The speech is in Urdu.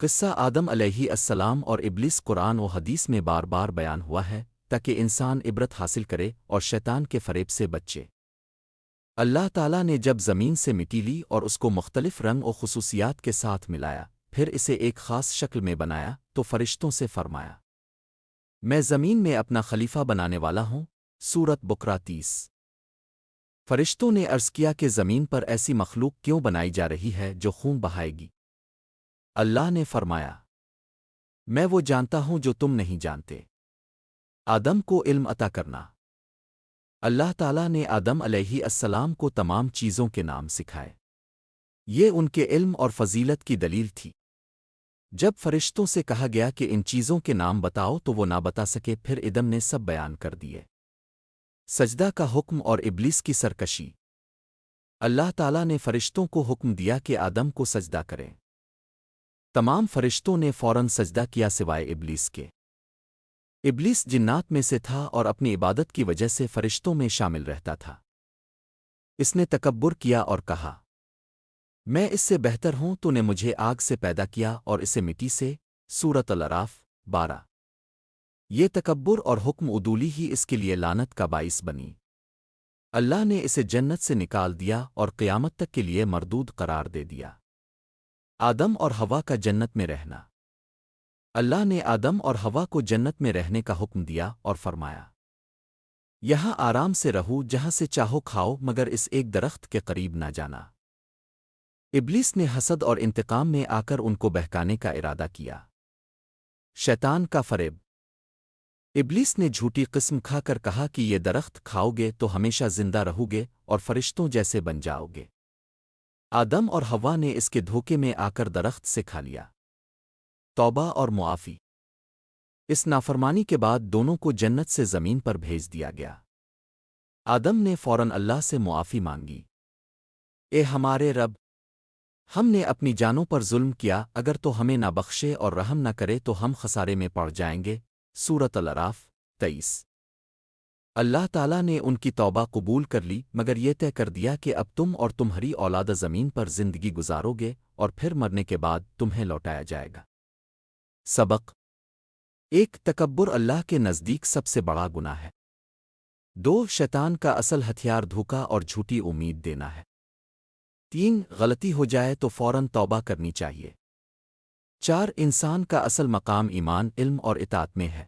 قصہ آدم علیہ السلام اور ابلیس قرآن و حدیث میں بار بار بیان ہوا ہے تاکہ انسان عبرت حاصل کرے اور شیطان کے فریب سے بچے۔ اللہ تعالیٰ نے جب زمین سے مٹی لی اور اس کو مختلف رنگ و خصوصیات کے ساتھ ملایا، پھر اسے ایک خاص شکل میں بنایا تو فرشتوں سے فرمایا، میں زمین میں اپنا خلیفہ بنانے والا ہوں۔ سورت بقرہ 30۔ فرشتوں نے عرض کیا کہ زمین پر ایسی مخلوق کیوں بنائی جا رہی ہے جو خون بہائے گی؟ اللہ نے فرمایا، میں وہ جانتا ہوں جو تم نہیں جانتے۔ آدم کو علم عطا کرنا۔ اللہ تعالیٰ نے آدم علیہ السلام کو تمام چیزوں کے نام سکھائے۔ یہ ان کے علم اور فضیلت کی دلیل تھی۔ جب فرشتوں سے کہا گیا کہ ان چیزوں کے نام بتاؤ تو وہ نہ بتا سکے، پھر ادم نے سب بیان کر دیے۔ سجدہ کا حکم اور ابلیس کی سرکشی۔ اللہ تعالیٰ نے فرشتوں کو حکم دیا کہ آدم کو سجدہ کریں۔ تمام فرشتوں نے فوراً سجدہ کیا سوائے ابلیس کے۔ ابلیس جنات میں سے تھا اور اپنی عبادت کی وجہ سے فرشتوں میں شامل رہتا تھا۔ اس نے تکبر کیا اور کہا، میں اس سے بہتر ہوں، تو نے مجھے آگ سے پیدا کیا اور اسے مٹی سے۔ سورۃ الاعراف 12۔ یہ تکبر اور حکم عدولی ہی اس کے لیے لعنت کا باعث بنی۔ اللہ نے اسے جنت سے نکال دیا اور قیامت تک کے لیے مردود قرار دے دیا۔ آدم اور حوا کا جنت میں رہنا۔ اللہ نے آدم اور حوا کو جنت میں رہنے کا حکم دیا اور فرمایا، یہاں آرام سے رہو، جہاں سے چاہو کھاؤ، مگر اس ایک درخت کے قریب نہ جانا۔ ابلیس نے حسد اور انتقام میں آ کر ان کو بہکانے کا ارادہ کیا۔ شیطان کا فریب۔ ابلیس نے جھوٹی قسم کھا کر کہا کہ یہ درخت کھاؤ گے تو ہمیشہ زندہ رہو گے اور فرشتوں جیسے بن جاؤ گے۔ آدم اور حوا نے اس کے دھوکے میں آ کر درخت سے کھا لیا۔ توبہ اور معافی۔ اس نافرمانی کے بعد دونوں کو جنت سے زمین پر بھیج دیا گیا۔ آدم نے فوراً اللہ سے معافی مانگی، اے ہمارے رب، ہم نے اپنی جانوں پر ظلم کیا، اگر تو ہمیں نہ بخشے اور رحم نہ کرے تو ہم خسارے میں پڑ جائیں گے۔ سورۃ الاعراف 23۔ اللہ تعالیٰ نے ان کی توبہ قبول کر لی، مگر یہ طے کر دیا کہ اب تم اور تمہاری اولاد زمین پر زندگی گزارو گے اور پھر مرنے کے بعد تمہیں لوٹایا جائے گا۔ سبق: 1. تکبر اللہ کے نزدیک سب سے بڑا گناہ ہے۔ 2. شیطان کا اصل ہتھیار دھوکا اور جھوٹی امید دینا ہے۔ 3. غلطی ہو جائے تو فوراً توبہ کرنی چاہیے۔ 4. انسان کا اصل مقام ایمان، علم اور اطاعت میں ہے۔